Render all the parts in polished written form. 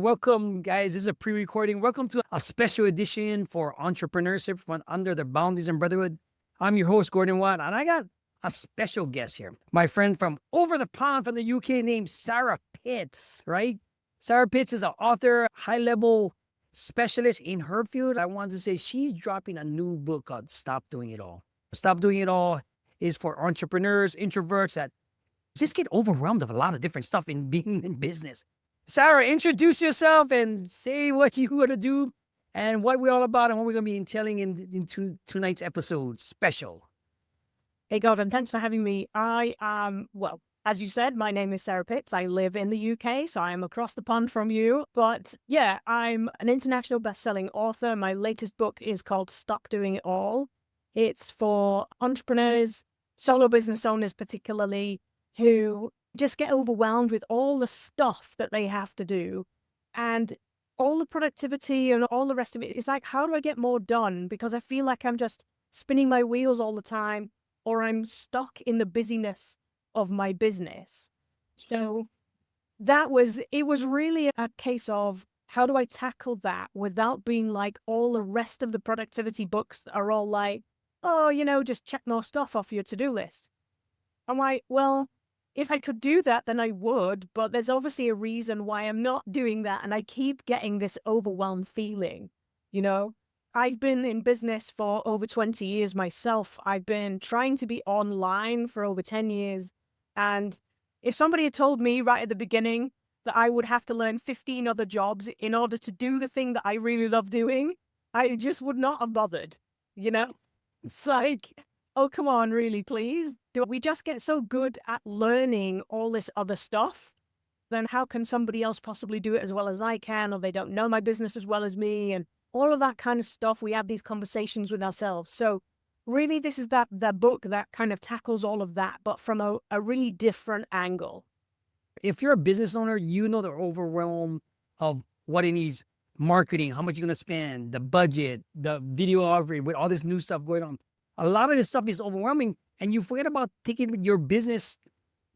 Welcome, guys. This is a pre-recording. Welcome to a special edition for Entrepreneurship from Under the Boundaries and Brotherhood. I'm your host, Gordon Wat, and I got a special guest here. My friend from over the pond from the UK named Sarah Pitts, right? Sarah Pitts is an author, high-level specialist in her field. I wanted to say she's dropping a new book called Stop Doing It All. Stop Doing It All is for entrepreneurs, introverts that just get overwhelmed of a lot of different stuff in being in business. Sarah, introduce yourself and say what you want to do and what we're all about and what we're going to be telling in tonight's episode special. Hey, Gordon, thanks for having me. I am, well, as you said, my name is Sarah Pitts. I live in the UK, so I am across the pond from you. But yeah, I'm an international best-selling author. My latest book is called Stop Doing It All. It's for entrepreneurs, solo business owners particularly, who just get overwhelmed with all the stuff that they have to do and all the productivity and all the rest of it. It's like, how do I get more done? Because I feel like I'm just spinning my wheels all the time, or I'm stuck in the busyness of my business. So it was really a case of how do I tackle that without being like all the rest of the productivity books that are all like, oh, just check more stuff off your to-do list. I'm like, well, if I could do that, then I would, but there's obviously a reason why I'm not doing that. And I keep getting this overwhelmed feeling, I've been in business for over 20 years myself. I've been trying to be online for over 10 years. And if somebody had told me right at the beginning that I would have to learn 15 other jobs in order to do the thing that I really love doing, I just would not have bothered, It's like, oh, come on, really, please. Do we just get so good at learning all this other stuff? Then how can somebody else possibly do it as well as I can? Or they don't know my business as well as me and all of that kind of stuff. We have these conversations with ourselves. So really, this is that book that kind of tackles all of that, but from a really different angle. If you're a business owner, you know the overwhelm of what it needs, marketing, how much you're going to spend, the budget, the videography, with all this new stuff going on. A lot of this stuff is overwhelming, and you forget about taking your business,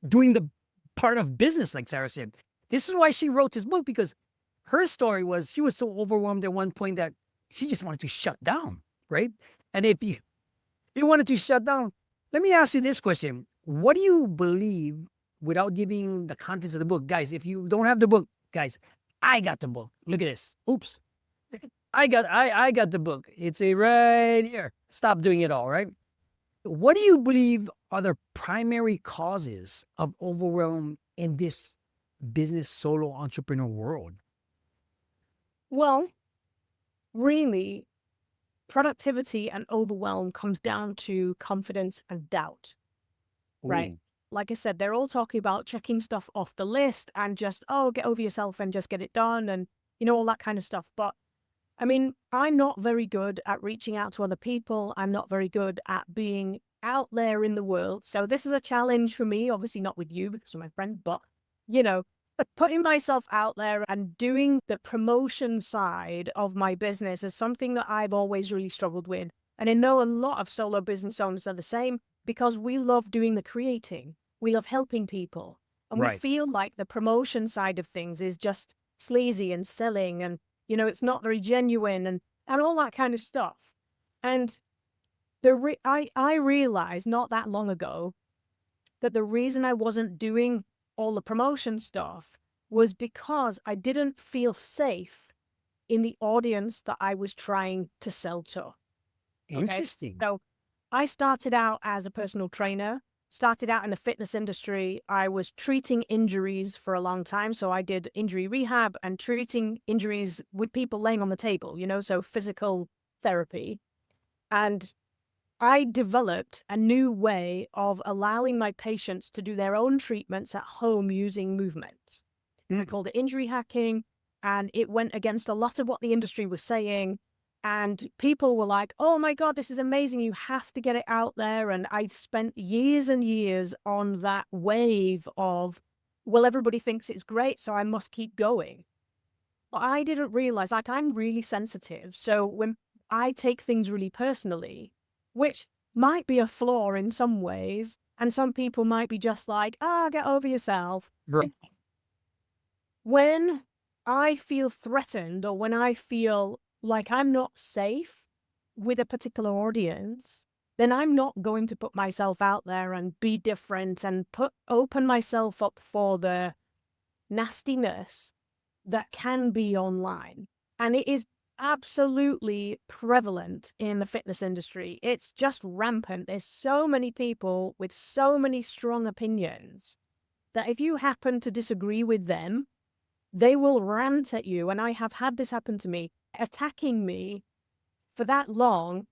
doing the part of business, like Sarah said. This is why she wrote this book, because her story was she was so overwhelmed at one point that she just wanted to shut down, right? And if you wanted to shut down, let me ask you this question. What do you believe, without giving the contents of the book? Guys, if you don't have the book, guys, I got the book. Look at this. Oops. I got the book. It's right here. Stop Doing It All, right? What do you believe are the primary causes of overwhelm in this business solo entrepreneur world? Well, really, productivity and overwhelm comes down to confidence and doubt, right? Ooh. Like I said, they're all talking about checking stuff off the list and just, oh, get over yourself and just get it done and, all that kind of stuff. But I mean, I'm not very good at reaching out to other people. I'm not very good at being out there in the world. So this is a challenge for me, obviously not with you because you're my friend, but, putting myself out there and doing the promotion side of my business is something that I've always really struggled with. And I know a lot of solo business owners are the same because we love doing the creating. We love helping people. And we Right. feel like the promotion side of things is just sleazy and selling and it's not very genuine and all that kind of stuff. And I realized not that long ago that the reason I wasn't doing all the promotion stuff was because I didn't feel safe in the audience that I was trying to sell to. Interesting. Okay? So I started out as a personal trainer, started out in the fitness industry. I was treating injuries for a long time. So I did injury rehab and treating injuries with people laying on the table, so physical therapy. And I developed a new way of allowing my patients to do their own treatments at home using movement. I called it injury hacking, and it went against a lot of what the industry was saying. And people were like, oh my God, this is amazing. You have to get it out there. And I spent years and years on that wave of, well, everybody thinks it's great, so I must keep going. But I didn't realize, I'm really sensitive. So when I take things really personally, which might be a flaw in some ways, and some people might be just like, get over yourself. Right. When I feel threatened or when I feel like I'm not safe with a particular audience, then I'm not going to put myself out there and be different and open myself up for the nastiness that can be online. And it is absolutely prevalent in the fitness industry. It's just rampant. There's so many people with so many strong opinions that if you happen to disagree with them, they will rant at you. And I have had this happen to me, attacking me for that long.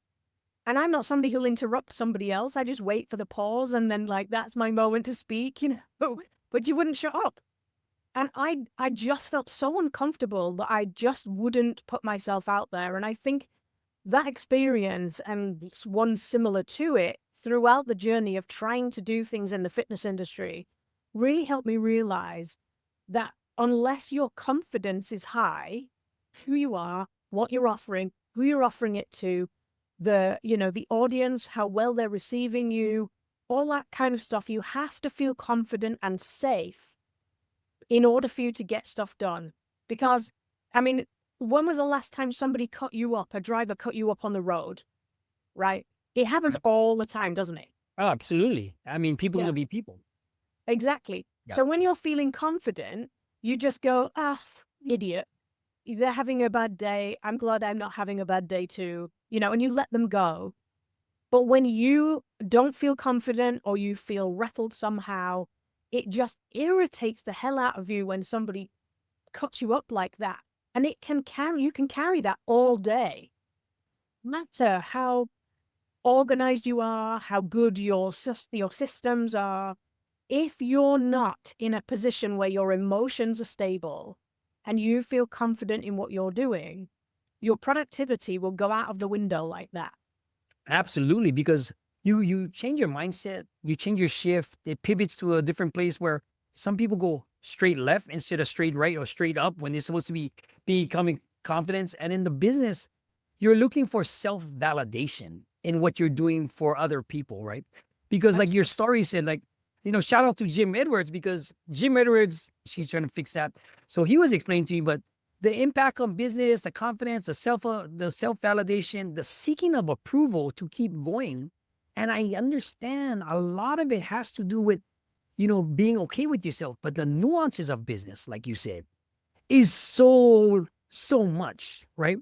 And I'm not somebody who'll interrupt somebody else. I just wait for the pause and then like, that's my moment to speak, you know, but you wouldn't shut up. And I just felt so uncomfortable that I just wouldn't put myself out there. And I think that experience and one similar to it throughout the journey of trying to do things in the fitness industry really helped me realize that unless your confidence is high, who you are, what you're offering, who you're offering it to, the audience, how well they're receiving you, all that kind of stuff, you have to feel confident and safe in order for you to get stuff done. Because, I mean, when was the last time somebody cut you up, a driver cut you up on the road, right? It happens all the time, doesn't it? Oh, absolutely. I mean, people Yeah, gonna be people. exactly. Yeah. So when you're feeling confident, you just go, idiot. They're having a bad day. I'm glad I'm not having a bad day too, and you let them go. But when you don't feel confident or you feel rattled somehow, it just irritates the hell out of you when somebody cuts you up like that. And you can carry that all day. No matter how organized you are, how good your systems are, if you're not in a position where your emotions are stable and you feel confident in what you're doing, your productivity will go out of the window like that. Absolutely, because you change your mindset, you change your shift, it pivots to a different place where some people go straight left instead of straight right or straight up when they're supposed to be becoming confidence. And in the business, you're looking for self-validation in what you're doing for other people, right? Because like your story said, like, shout out to Jim Edwards because Jim Edwards, she's trying to fix that. So he was explaining to me, but the impact on business, the confidence, the self-validation, the seeking of approval to keep going. And I understand a lot of it has to do with, being okay with yourself. But the nuances of business, like you said, is so much, right?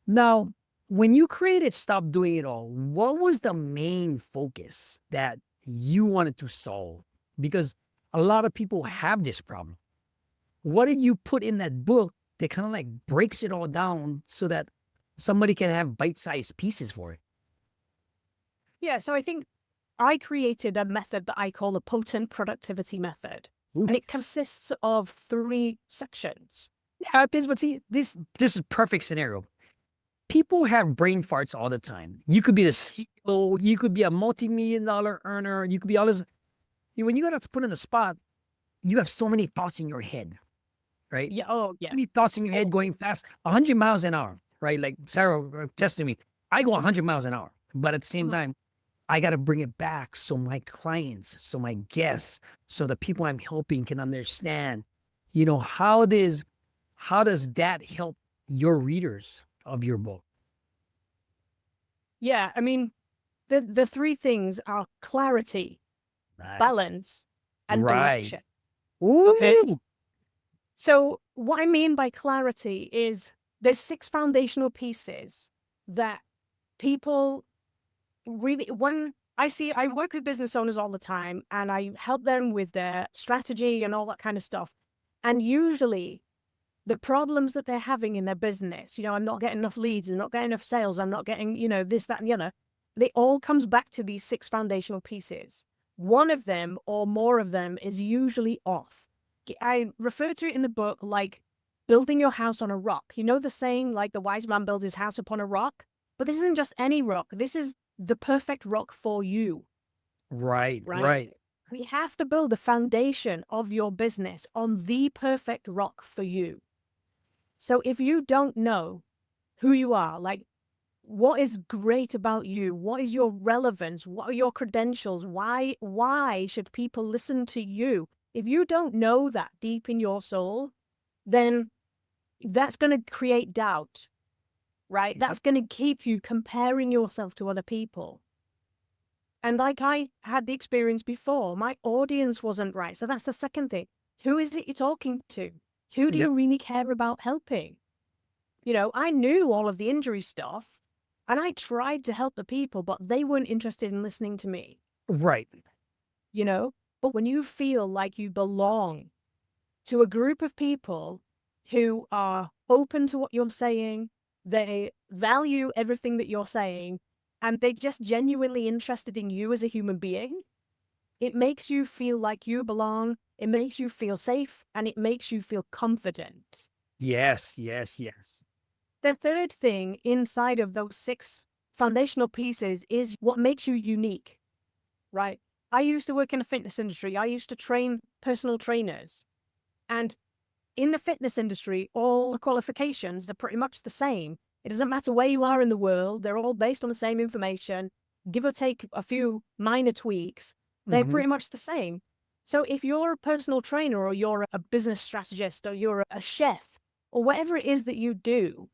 Now, when you created Stop Doing It All, what was the main focus that you wanted to solve? Because a lot of people have this problem. What did you put in that book that kind of like breaks it all down so that somebody can have bite-sized pieces for it? Yeah, so I think I created a method that I call a potent productivity method. Ooh. And it consists of 3 sections. Yeah, but see, this is perfect scenario. People have brain farts all the time. You could be the CEO, you could be a multi-million-dollar earner, you could be all this. When you got to put in the spot, you have so many thoughts in your head, right? Yeah, oh, yeah. Many thoughts in your head going fast, 100 miles an hour, right? Like Sarah tested me. I go 100 miles an hour, but at the same time, I got to bring it back so my clients, so my guests, so the people I'm helping can understand, how does that help your readers of your book? Yeah, I mean, the 3 things are clarity, Nice. balance, and Right. direction. Okay. Ooh. So what I mean by clarity is there's 6 foundational pieces that people really, when I work with business owners all the time and I help them with their strategy and all that kind of stuff. And usually the problems that they're having in their business, I'm not getting enough leads, I'm not getting enough sales, I'm not getting, this, that, and the other. They all comes back to these 6 foundational pieces. One of them or more of them is usually off. I refer to it in the book like building your house on a rock. You know the saying, like the wise man builds his house upon a rock? But this isn't just any rock. This is the perfect rock for you. Right. We have to build the foundation of your business on the perfect rock for you. So if you don't know who you are, like what is great about you, what is your relevance, what are your credentials, why should people listen to you? If you don't know that deep in your soul, then that's going to create doubt, right? Yep. That's going to keep you comparing yourself to other people. And like I had the experience before, my audience wasn't right. So that's the second thing. Who is it you're talking to? Who do Yep. you really care about helping? You know, I knew all of the injury stuff and I tried to help the people, but they weren't interested in listening to me, Right. you know? But when you feel like you belong to a group of people who are open to what you're saying, they value everything that you're saying, and they're just genuinely interested in you as a human being, it makes you feel like you belong, it makes you feel safe, and it makes you feel confident. Yes. Yes. Yes. The third thing inside of those 6 foundational pieces is what makes you unique, right? I used to work in the fitness industry. I used to train personal trainers. And in the fitness industry, all the qualifications are pretty much the same. It doesn't matter where you are in the world. They're all based on the same information, give or take a few minor tweaks. They're Hmm. pretty much the same. So if you're a personal trainer or you're a business strategist or you're a chef or whatever it is that you do,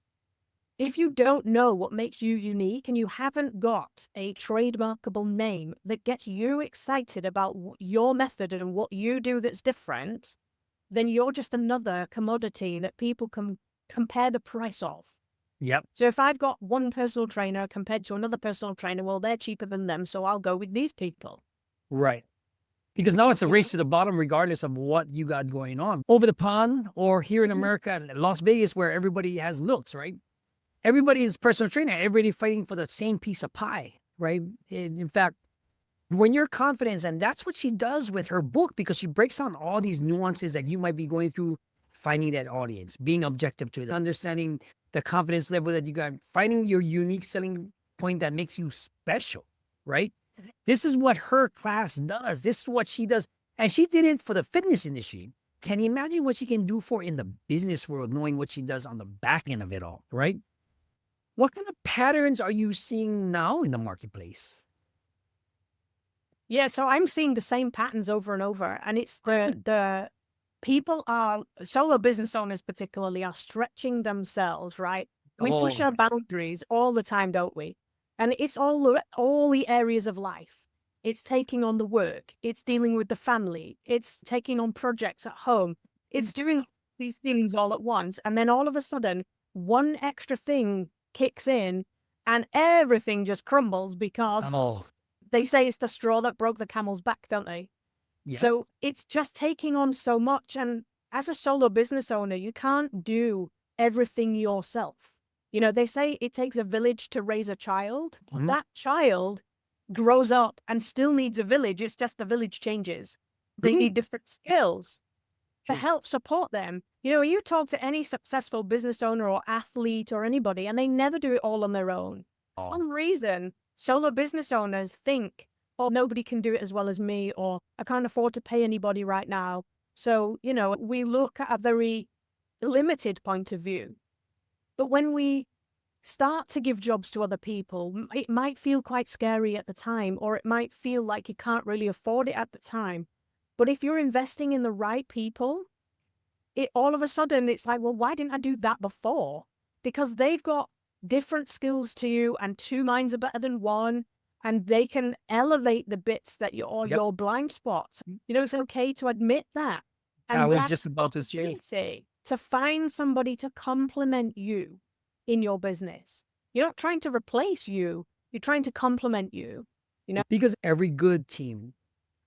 if you don't know what makes you unique and you haven't got a trademarkable name that gets you excited about your method and what you do that's different, then you're just another commodity that people can compare the price of. Yep. So if I've got one personal trainer compared to another personal trainer, well, they're cheaper than them, so I'll go with these people. Right. Because now it's a You know? race to the bottom, regardless of what you got going on. Over the pond or here in America, Las Vegas, where everybody has looks, right? Everybody is personal trainer. Everybody fighting for the same piece of pie, right? In fact, when you're confident, and that's what she does with her book, because she breaks down all these nuances that you might be going through, finding that audience, being objective to it, understanding the confidence level that you got, finding your unique selling point that makes you special, right? This is what her class does. This is what she does. And she did it for the fitness industry. Can you imagine what she can do for in the business world, knowing what she does on the back end of it all, right? What kind of patterns are you seeing now in the marketplace? Yeah, so I'm seeing the same patterns over and over. And it's the people are, solo business owners particularly, are stretching themselves, right? We push Oh, our boundaries all the time, don't we? And it's all the areas of life. It's taking on the work. It's dealing with the family. It's taking on projects at home. It's doing these things all at once. And then all of a sudden, one extra thing kicks in and everything just crumbles because oh, they say it's the straw that broke the camel's back, don't they? yeah, So it's just taking on so much. And as a solo business owner, you can't do everything yourself. You know, they say it takes a village to raise a child. mhm, That child grows up and still needs a village. It's just the village changes. They mhm, need different skills to true. help support them. You know, you talk to any successful business owner or athlete or anybody, and they never do it all on their own. For Oh, some reason, solo business owners think, oh, nobody can do it as well as me, or I can't afford to pay anybody right now. So, you know, we look at a very limited point of view. But when we start to give jobs to other people, it might feel quite scary at the time, or it might feel like you can't really afford it at the time. But if you're investing in the right people, it all of a sudden it's like, well, why didn't I do that before? Because they've got different skills to you, and 2 minds are better than one, and they can elevate the bits that yep. your blind spots. You know, it's okay to admit that. I And was that's just about to say, opportunity to find somebody to complement you in your business. You're not trying to replace you, you're trying to complement you. You know? because every good team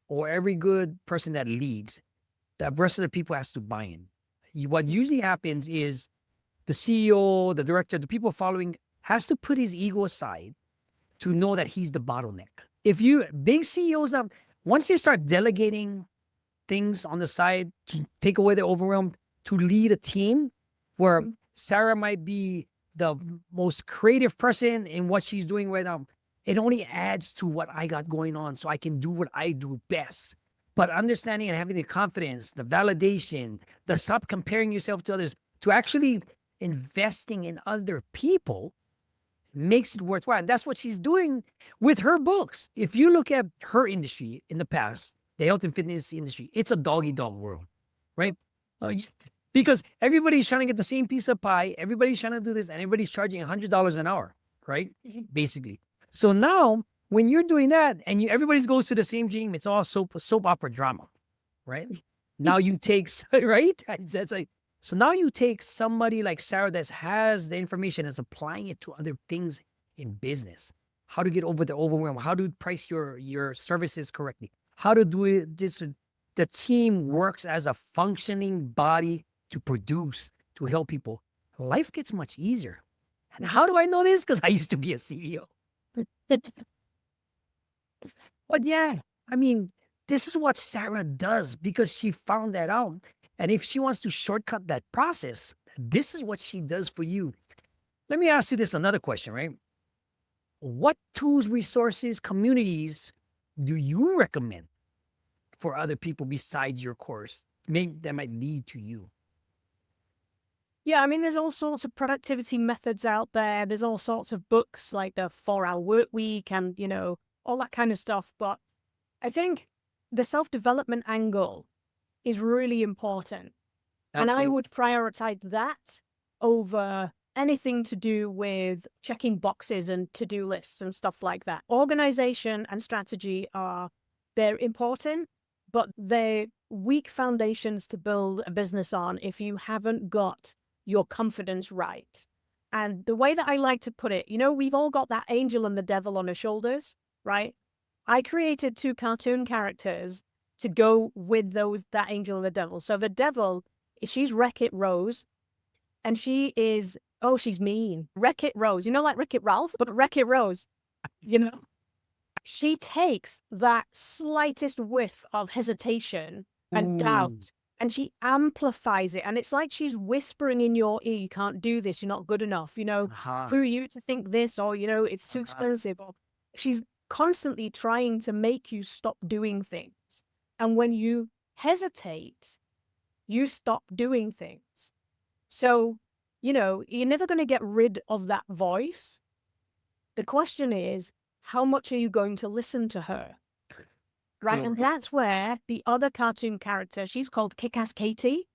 or every good person that leads, the rest of the people has to buy in. What usually happens is the CEO, the director, the people following has to put his ego aside to know that he's the bottleneck. If you big CEOs now, once they start delegating things on the side to take away the overwhelm, to lead a team where Sarah might be the most creative person in what she's doing right now, it only adds to what I got going on so I can do what I do best. But understanding and having the confidence, the validation, the stop comparing yourself to others, to actually investing in other people makes it worthwhile. And that's what she's doing with her books. If you look at her industry in the past, the health and fitness industry, it's a doggy dog world, right? Uh, because everybody's trying to get the same piece of pie. Everybody's trying to do this, and everybody's charging $100 an hour, right? Basically. So now, when you're doing that, and everybody goes to the same dream, it's all soap opera drama, right? Now you take right. That's like, so now you take somebody like Sarah that has the information and is applying it to other things in business. How to get over the overwhelm? How to price your services correctly? How to do it? The team works as a functioning body to produce, to help people. Life gets much easier. And how do I know this? Because I used to be a CEO. But yeah, I mean, this is what Sarah does because she found that out. And if she wants to shortcut that process, this is what she does for you. Let me ask you this another question, right? What tools, resources, communities do you recommend for other people besides your course? Maybe that might lead to you. Yeah, I mean, there's all sorts of productivity methods out there. There's all sorts of books like the 4-Hour Work Week and, all that kind of stuff. But I think the self-development angle is really important. And I would prioritize that over anything to do with checking boxes and to-do lists and stuff like that. Organization and strategy they're important, but they're weak foundations to build a business on if you haven't got your confidence right. And the way that I like to put it, we've all got that angel and the devil on our shoulders, right? I created 2 cartoon characters to go with that angel and the devil. So the devil, she's Wreck-It Rose, and she is, she's mean. Wreck-It Rose, like Wreck-It Ralph, but Wreck-It Rose, she takes that slightest whiff of hesitation and doubt, and she amplifies it. And it's like she's whispering in your ear, you can't do this, you're not good enough, who are you to think this, or, it's too expensive. Or she's constantly trying to make you stop doing things. And when you hesitate, you stop doing things. So, you're never going to get rid of that voice. The question is, how much are you going to listen to her? Right. And that's where the other cartoon character, she's called Kick-Ass Katie.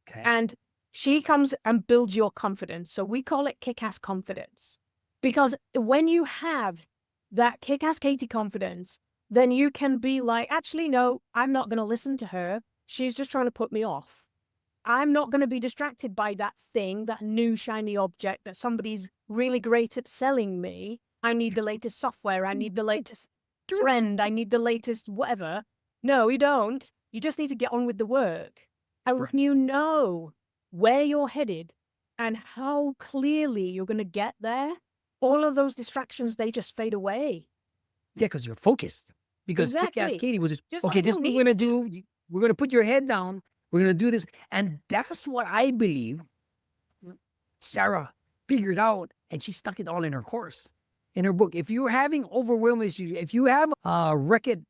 Okay. And she comes and builds your confidence. So we call it Kick-Ass Confidence. Because when you have that Kick-Ass Katie confidence, then you can be like, actually, no, I'm not going to listen to her. She's just trying to put me off. I'm not going to be distracted by that thing, that new shiny object that somebody's really great at selling me. I need the latest software. I need the latest trend. I need the latest whatever. No, you don't. You just need to get on with the work. And when you know where you're headed and how clearly you're going to get there, all of those distractions, they just fade away. Yeah, because you're focused. Because Kick-Ass Katie was just okay, this is what we're going to do. We're going to put your head down. We're going to do this. And that's what I believe Sarah figured out, and she stuck it all in her course, in her book. If you're having overwhelm issues, if you have Wreck-It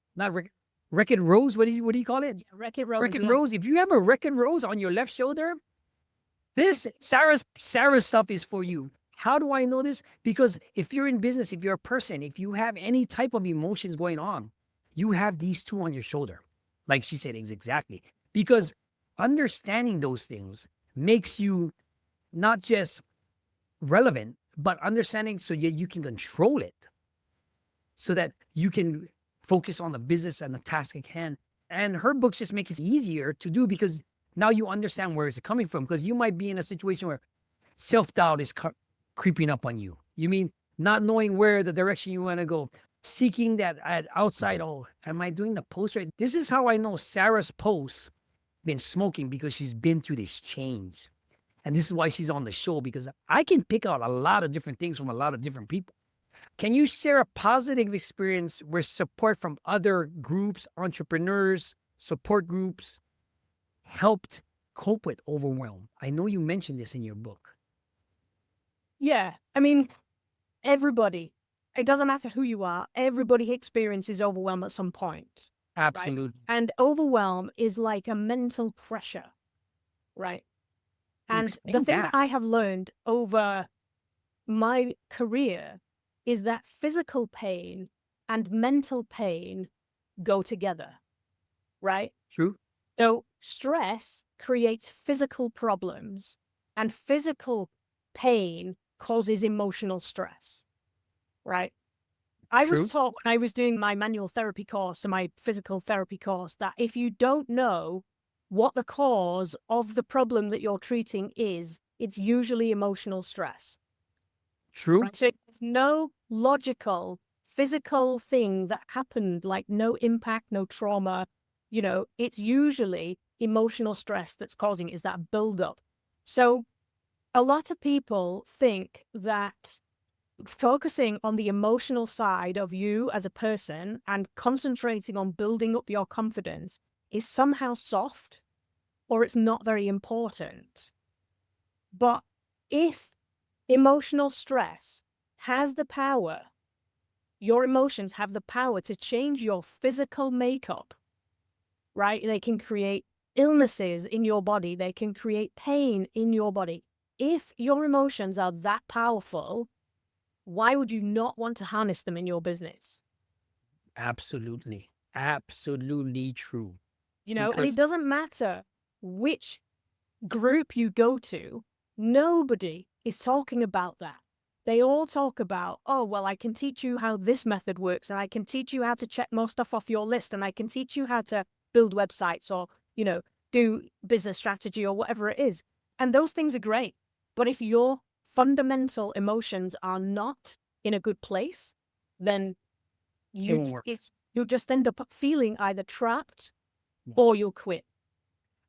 Rose, what do you call it? Yeah, Wreck-It Rose. Wreck-It Rose. If you have a Wreck-It Rose on your left shoulder, this Sarah's stuff is for you. How do I know this? Because if you're in business, if you're a person, if you have any type of emotions going on, you have these 2 on your shoulder. Like she said, exactly. Because understanding those things makes you not just relevant, but understanding so you can control it, so that you can focus on the business and the task at hand. And her books just make it easier to do because now you understand where it's coming from. Because you might be in a situation where self-doubt is creeping up on you. You mean not knowing where the direction you want to go, seeking that outside. Oh, am I doing the post right? This is how I know Sarah's posts been smoking, because she's been through this change. And this is why she's on the show, because I can pick out a lot of different things from a lot of different people. Can you share a positive experience where support from other groups, entrepreneurs, support groups helped cope with overwhelm? I know you mentioned this in your book. Yeah. I mean, everybody, it doesn't matter who you are, everybody experiences overwhelm at some point. Absolutely. Right? And overwhelm is like a mental pressure, right? And the thing that I have learned over my career is that physical pain and mental pain go together, right? True. So stress creates physical problems, and physical pain causes emotional stress, right? I was True. taught when I was doing my manual therapy course and my physical therapy course that if you don't know what the cause of the problem that you're treating is, it's usually emotional stress, True. right? So there's no logical physical thing that happened, like no impact, no trauma. It's usually emotional stress that's causing it, is that buildup. So a lot of people think that focusing on the emotional side of you as a person and concentrating on building up your confidence is somehow soft or it's not very important. But if emotional stress has the power, your emotions have the power to change your physical makeup, right? They can create illnesses in your body. They can create pain in your body. If your emotions are that powerful, why would you not want to harness them in your business? Absolutely. Absolutely true. And it Because doesn't matter which group you go to, nobody is talking about that. They all talk about, oh, well, I can teach you how this method works, and I can teach you how to check more stuff off your list, and I can teach you how to build websites or, do business strategy or whatever it is. And those things are great. But if your fundamental emotions are not in a good place, then it won't work. you'll just end up feeling either trapped Yeah. or you'll quit.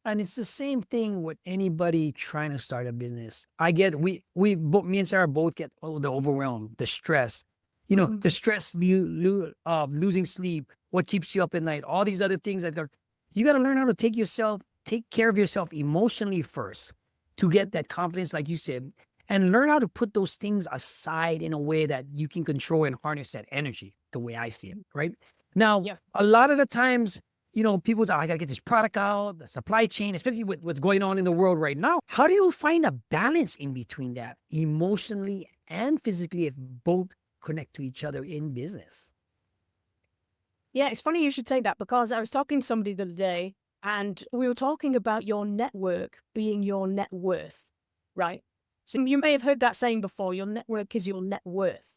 And it's the same thing with anybody trying to start a business. I get both me and Sarah both get the overwhelm, the stress. The stress of losing sleep, what keeps you up at night, all these other things that are, you got to learn how to take care of yourself emotionally first to get that confidence, like you said, and learn how to put those things aside in a way that you can control and harness that energy, the way I see it, right? Now, Yeah. a lot of the times, people say, I got to get this product out, the supply chain, especially with what's going on in the world right now. How do you find a balance in between that emotionally and physically if both connect to each other in business? Yeah, it's funny you should say that because I was talking to somebody the other day and we were talking about your network being your net worth, right? So you may have heard that saying before, your network is your net worth.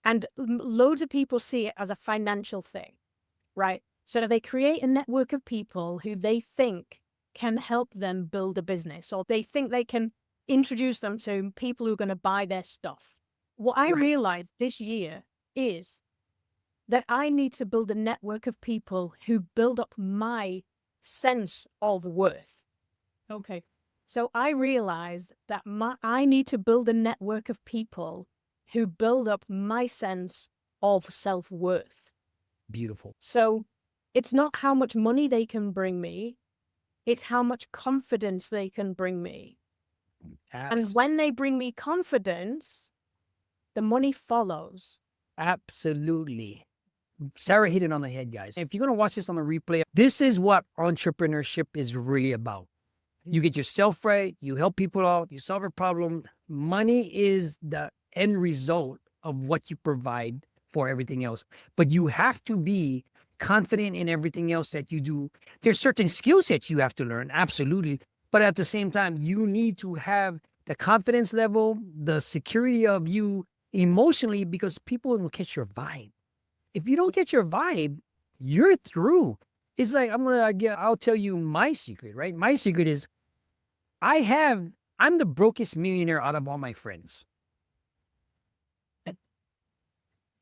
And loads of people see it as a financial thing, right? So they create a network of people who they think can help them build a business, or they think they can introduce them to people who are going to buy their stuff. What I Right. realized this year is that I need to build a network of people who build up my sense of worth. Okay. So I realized that I need to build a network of people who build up my sense of self-worth. Beautiful. So it's not how much money they can bring me, it's how much confidence they can bring me. And when they bring me confidence, the money follows. Absolutely. Sarah hit it on the head, guys. If you're going to watch this on the replay, this is what entrepreneurship is really about. You get yourself right, you help people out, you solve a problem. Money is the end result of what you provide for everything else. But you have to be confident in everything else that you do. There's certain skill sets you have to learn, absolutely. But at the same time, you need to have the confidence level, the security of you emotionally, because people will catch your vibe. If you don't get your vibe, you're through. It's like, I'll tell you my secret, right? My secret is I'm the brokest millionaire out of all my friends.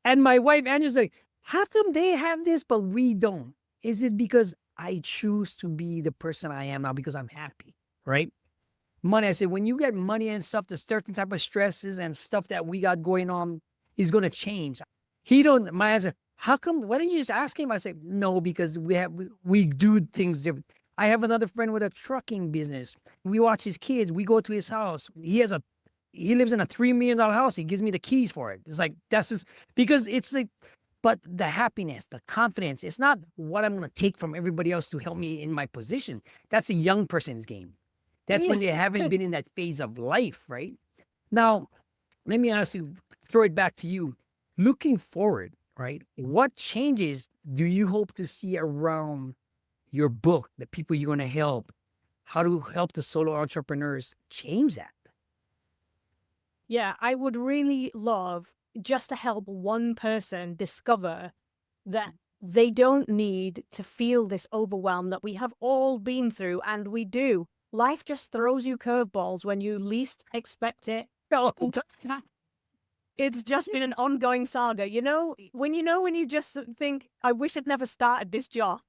And my wife Angela's like, how come they have this, but we don't? Is it because I choose to be the person I am now because I'm happy, right? Money, I said, when you get money and stuff, the certain type of stresses and stuff that we got going on is going to change. My answer, how come, why don't you just ask him? I said, no, because we do things different. I have another friend with a trucking business. We watch his kids. We go to his house. He lives in a $3 million house. He gives me the keys for it. It's like, that's just, because it's like, but the happiness, the confidence, it's not what I'm going to take from everybody else to help me in my position. That's a young person's game. That's when they haven't been in that phase of life, right? Now, let me ask you, throw it back to you. Looking forward, right? What changes do you hope to see around your book, the people you're going to help? how to help the solo entrepreneurs change that? Yeah, I would really love just to help one person discover that they don't need to feel this overwhelm that we have all been through, and we do. Life just throws you curveballs when you least expect it. It's just been an ongoing saga. When you just think, I wish I'd never started this job,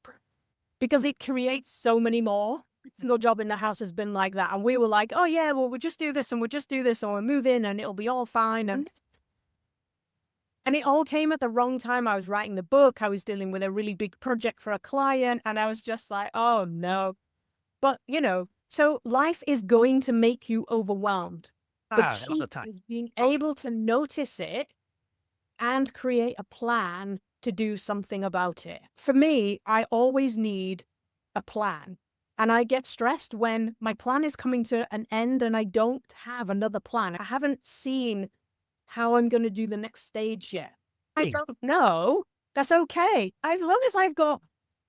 because it creates so many more. Single job in the house has been like that. And we were like, oh yeah, well, we'll just do this and we'll just do this, or we'll move in and it'll be all fine. And it all came at the wrong time. I was writing the book. I was dealing with a really big project for a client. And I was just like, oh no. But, so life is going to make you overwhelmed. The All key the time. is being able to notice it and create a plan to do something about it. For me, I always need a plan. And I get stressed when my plan is coming to an end and I don't have another plan. I haven't seen how I'm going to do the next stage yet. I don't know. That's okay. As long as I've got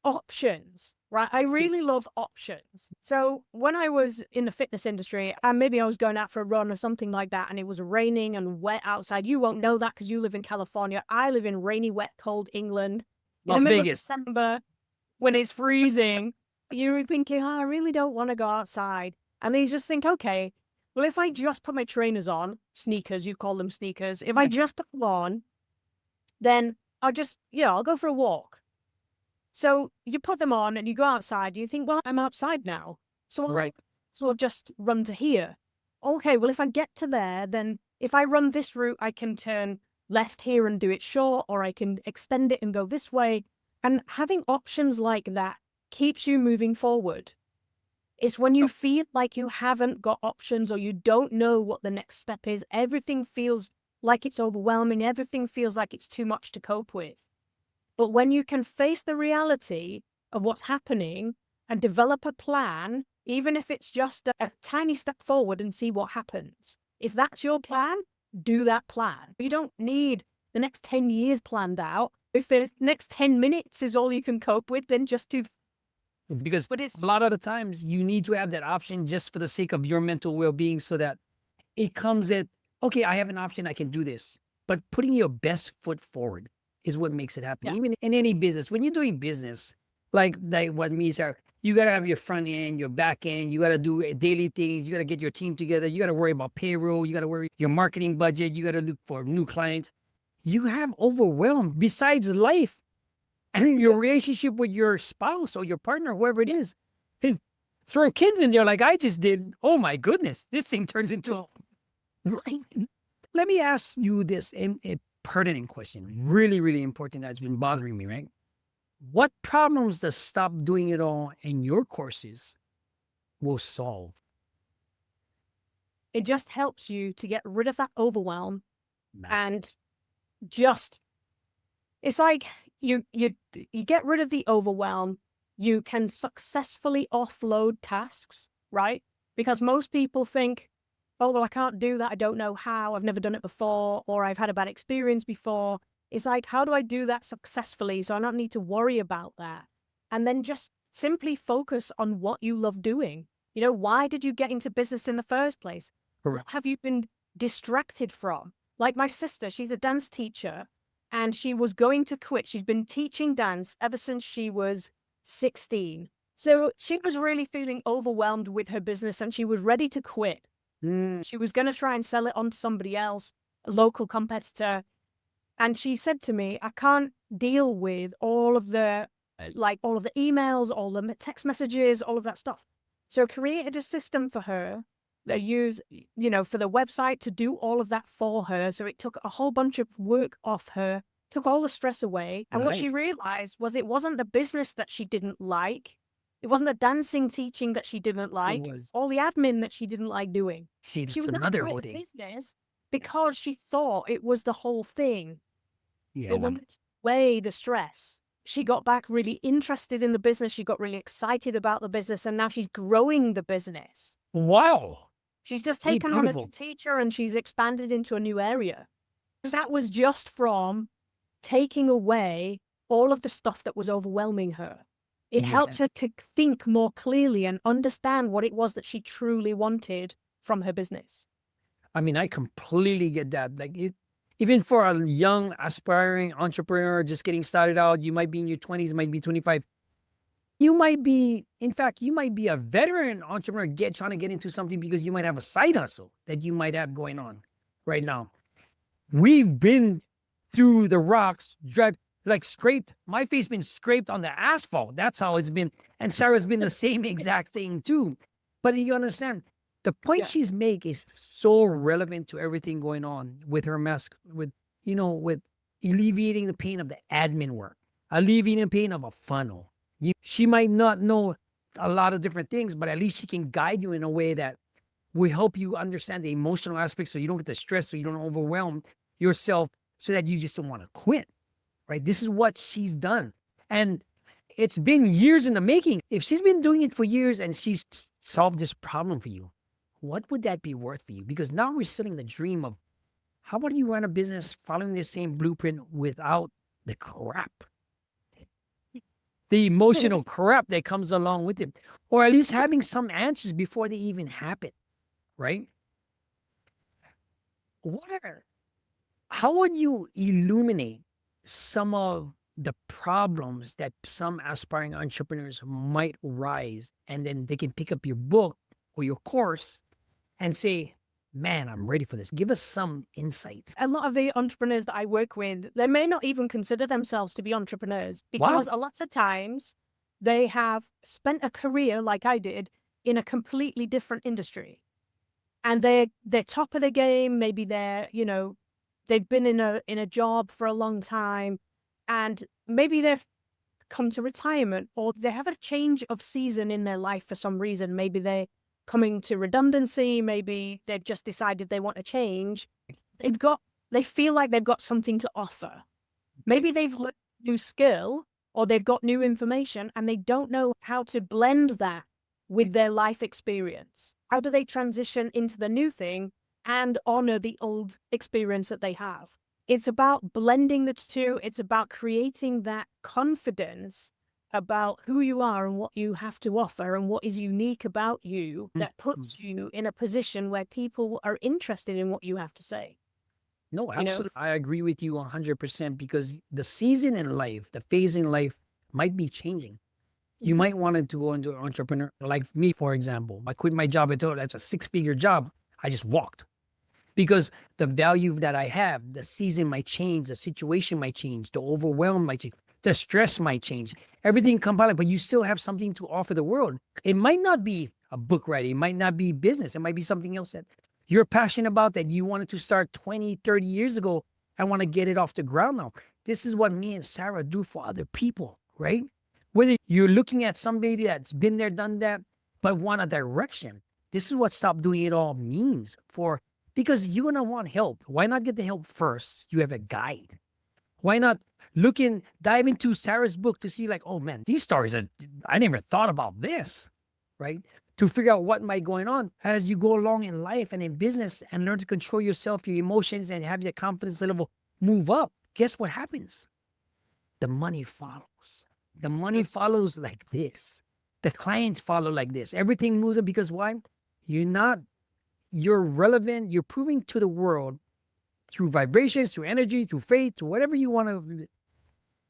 options, right? I really love options. So when I was in the fitness industry, and maybe I was going out for a run or something like that, and it was raining and wet outside. You won't know that because you live in California. I live in rainy, wet, cold England. In Las the middle of Vegas. December, when it's freezing, you're thinking, oh, I really don't want to go outside. And then you just think, okay, well, if I just put my trainers on, sneakers, you call them sneakers, if I just put them on, then I'll go for a walk. So you put them on and you go outside and you think, well, I'm outside now. Right. So I'll just run to here. Okay, well, if I get to there, then if I run this route, I can turn left here and do it short, or I can extend it and go this way. And having options like that keeps you moving forward. It's when you feel like you haven't got options or you don't know what the next step is, everything feels like it's overwhelming, everything feels like it's too much to cope with. But when you can face the reality of what's happening and develop a plan, even if it's just a tiny step forward, and see what happens. If that's your plan, do that plan. You don't need the next 10 years planned out. If the next 10 minutes is all you can cope with, then just do. Because a lot of the times you need to have that option just for the sake of your mental well-being, so that it comes at, okay, I have an option, I can do this. But putting your best foot forward is what makes it happen. Yeah. Even in any business, when you're doing business, like what means are, you got to have your front end, your back end, you got to do daily things, you got to get your team together, you got to worry about payroll, you got to worry your marketing budget, you got to look for new clients. You have overwhelmed besides life and your relationship with your spouse or your partner, whoever it is. And throw kids in there like I just did. Oh my goodness, this thing turns into Let me ask you this a pertinent question, really, really important, that's been bothering me, right? What problems does stop doing it all in your courses will solve? It just helps you to get rid of that overwhelm Nah. and just, it's like you get rid of the overwhelm. You can successfully offload tasks, right? Because most people think, oh, well, I can't do that. I don't know how. I've never done it before, or I've had a bad experience before. It's like, how do I do that successfully so I don't need to worry about that? And then just simply focus on what you love doing. Why did you get into business in the first place? Correct. What have you been distracted from? Like my sister, she's a dance teacher and she was going to quit. She's been teaching dance ever since she was 16. So she was really feeling overwhelmed with her business and she was ready to quit. She was going to try and sell it on to somebody else, a local competitor. And she said to me, I can't deal with all of the emails, all the text messages, all of that stuff. So I created a system for her that use, for the website to do all of that for her. So it took a whole bunch of work off her, took all the stress away. And what she realized was it wasn't the business that she didn't like. It wasn't the dancing teaching that she didn't like, all the admin that she didn't like doing. See, that's She was another not whole quit thing. business because she thought it was the whole thing. Yeah. But when it away the stress, she got back really interested in the business. She got really excited about the business, and now she's growing the business. Wow. She's just taken on a new teacher and she's expanded into a new area. That was just from taking away all of the stuff that was overwhelming her. It Yeah. helped her to think more clearly and understand what it was that she truly wanted from her business. I mean, I completely get that. Like, even for a young, aspiring entrepreneur just getting started out, you might be in your 20s, might be 25. You might be, in fact, you might be a veteran entrepreneur trying to get into something because you might have a side hustle that you might have going on right now. We've been through the rocks, like scraped. My face been scraped on the asphalt. That's how it's been. And Sarah's been the same exact thing too. But you understand, the point Yeah. she's make is so relevant to everything going on with her mask, with alleviating the pain of the admin work, alleviating the pain of a funnel. She might not know a lot of different things, but at least she can guide you in a way that will help you understand the emotional aspects so you don't get the stress, so you don't overwhelm yourself, so that you just don't want to quit. Right? This is what she's done. And it's been years in the making. If she's been doing it for years and she's solved this problem for you, what would that be worth for you? Because now we're selling the dream of how about you run a business following the same blueprint without the crap, the emotional crap that comes along with it, or at least having some answers before they even happen, right? How would you illuminate some of the problems that some aspiring entrepreneurs might rise, and then they can pick up your book or your course and say, man, I'm ready for this. Give us some insights. A lot of the entrepreneurs that I work with, they may not even consider themselves to be entrepreneurs because a lot of times they have spent a career like I did in a completely different industry. And they're top of the game. Maybe they've been in a job for a long time, and maybe they've come to retirement, or they have a change of season in their life for some reason. Maybe they're coming to redundancy. Maybe they've just decided they want to change. They feel like they've got something to offer. Maybe they've learned a new skill or they've got new information and they don't know how to blend that with their life experience. How do they transition into the new thing and honor the old experience that they have? It's about blending the two. It's about creating that confidence about who you are and what you have to offer and what is unique about you that puts you in a position where people are interested in what you have to say. No, absolutely. I agree with you 100% because the season in life, the phase in life might be changing. You might want to go into an entrepreneur like me, for example. I quit my job. I told that's a 6-figure job. I just walked because the value that I have, the season might change, the situation might change, the overwhelm might change, the stress might change, everything combined, but you still have something to offer the world. It might not be a book writing, it might not be business, it might be something else that you're passionate about that you wanted to start 20, 30 years ago. I want to get it off the ground now. This is what me and Sarah do for other people, right? Whether you're looking at somebody that's been there, done that, but want a direction. This is what stop doing it all means because you're going to want help. Why not get the help first? You have a guide. Why not dive into Sarah's book to see like, oh man, these stories I never thought about this, right? To figure out what might going on as you go along in life and in business and learn to control yourself, your emotions, and have your confidence level move up. Guess what happens? The money follows. The money follows like this. The clients follow like this. Everything moves up because why? You're relevant. You're proving to the world through vibrations, through energy, through faith, through whatever you want to,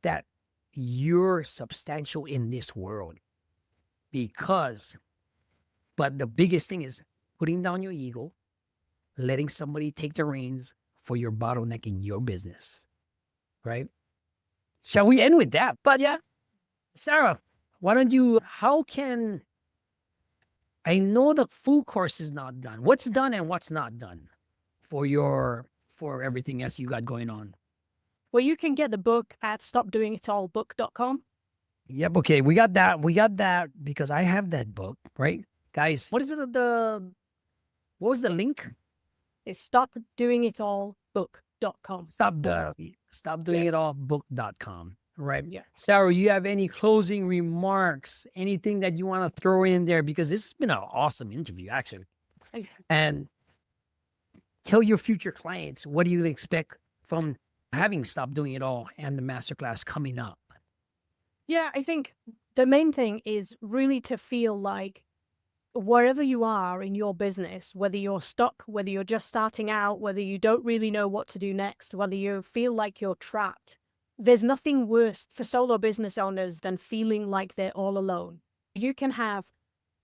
that you're substantial in this world. But the biggest thing is putting down your ego, letting somebody take the reins for your bottleneck in your business, right? Shall we end with that? But yeah, Sarah, I know the full course is not done. What's done and what's not done for everything else you got going on? Well, you can get the book at stopdoingitallbook.com. Yep. Okay. We got that because I have that book, right? Guys, what was the link? It's stopdoingitallbook.com. Stopdoingitallbook.com. Right. Yeah. Sarah, you have any closing remarks? Anything that you want to throw in there? Because this has been an awesome interview, actually. And tell your future clients, what do you expect from having Stop Doing It All and the masterclass coming up? Yeah, I think the main thing is really to feel like wherever you are in your business, whether you're stuck, whether you're just starting out, whether you don't really know what to do next, whether you feel like you're trapped, there's nothing worse for solo business owners than feeling like they're all alone. You can have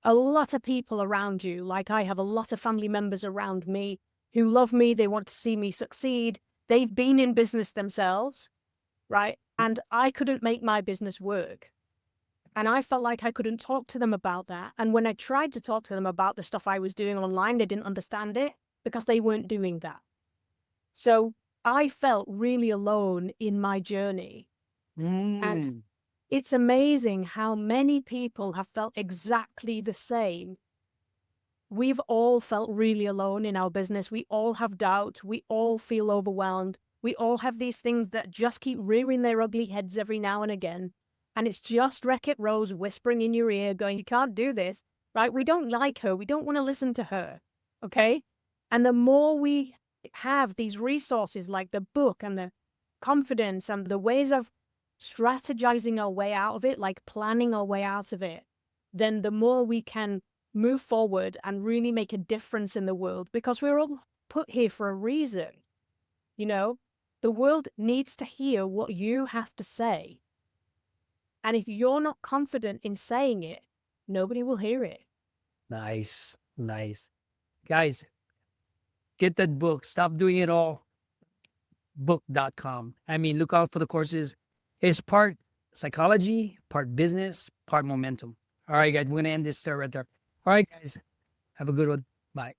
a lot of people around you, like I have a lot of family members around me who love me, they want to see me succeed. They've been in business themselves, right? And I couldn't make my business work. And I felt like I couldn't talk to them about that. And when I tried to talk to them about the stuff I was doing online, they didn't understand it because they weren't doing that. So I felt really alone in my journey. And Mm. it's amazing how many people have felt exactly the same. We've all felt really alone in our business. We all have doubt. We all feel overwhelmed. We all have these things that just keep rearing their ugly heads every now and again. And it's just Wreck-It Rose whispering in your ear going, you can't do this, right? We don't like her. We don't want to listen to her. Okay. And the more we have these resources like the book and the confidence and the ways of strategizing our way out of it, like planning our way out of it, then the more we can move forward and really make a difference in the world, because we're all put here for a reason. You know, the world needs to hear what you have to say. And if you're not confident in saying it, nobody will hear it. Nice. Nice. Guys, get that book. Stop doing it all. Book.com. I mean, look out for the courses. It's part psychology, part business, part momentum. All right, guys, we're going to end this right there. All right, guys, have a good one. Bye.